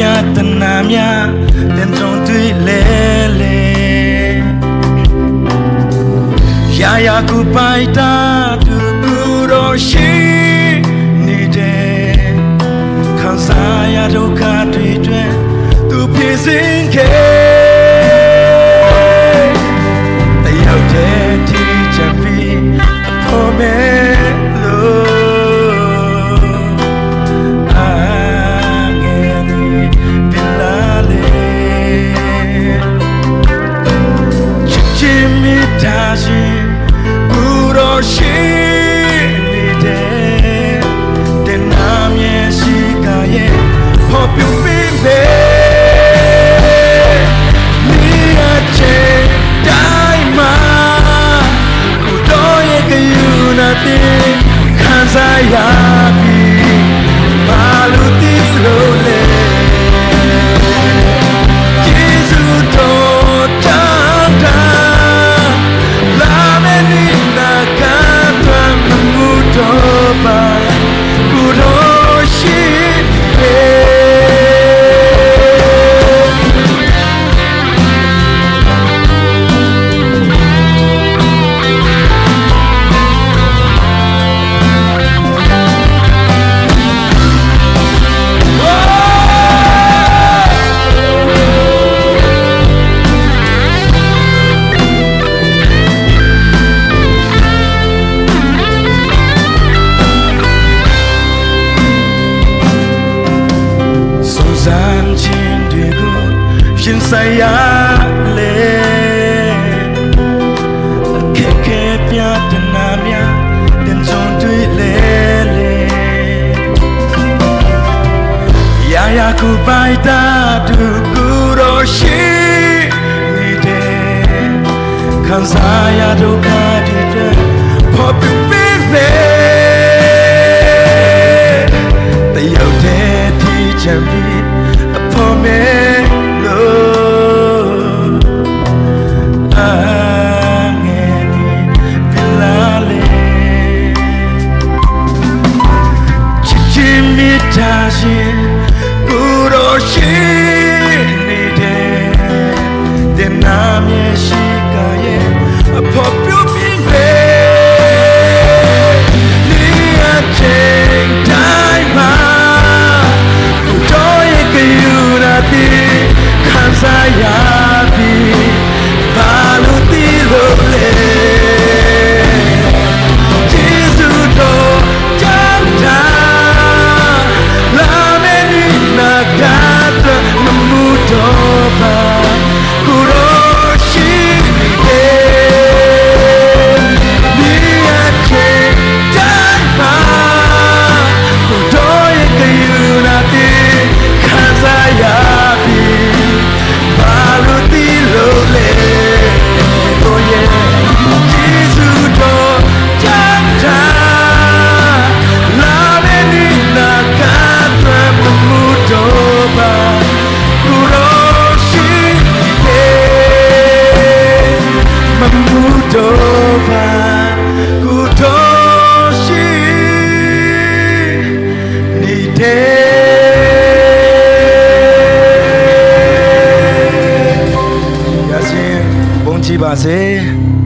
ပြတနာများတင်ကြုံတွေ့လဲလေရာရာကိုပိုက်တာသူကိုယ်တော်ရှိနေတယ်ခံစားရဒုက္ခတွေအတွက်သူဖြစ်စဉ်ခဲ့တယောက်တည်းဒီချမ်းပြီးအဖို့မဲ့လို့ခံစားရပြီဘာလို့ဒီလိုလဲယေရှုတော်တာတာလာမယ်နိနာကတွမ်းမှုတော်ပါကိုယ်တော်ရှိတယ်ရှင်ဆိုင်ရလေအခက်ခဲပြတနာများတင်ကြုံတွေ့လေရာရာကိုပိုက်တာသူကိုယ်တော်ရှိနေတယ်ခံစားရဒုက္ခတွေဖို့ပြပေတယောက်တည်းဒီချမ်းပြီးအဖို့မဲ့ကိုယ်တော်ရှိနေတယ်တင်နာမျက်ရှိကရဲ့အဖို့ပြုပြီးပဲဒီအချိန်တိုင်းမှာကိုယ်တော်ရဲ့ကြွရာတီခံစားရပြီဘာလို့ဒီလိုလဲပါစေ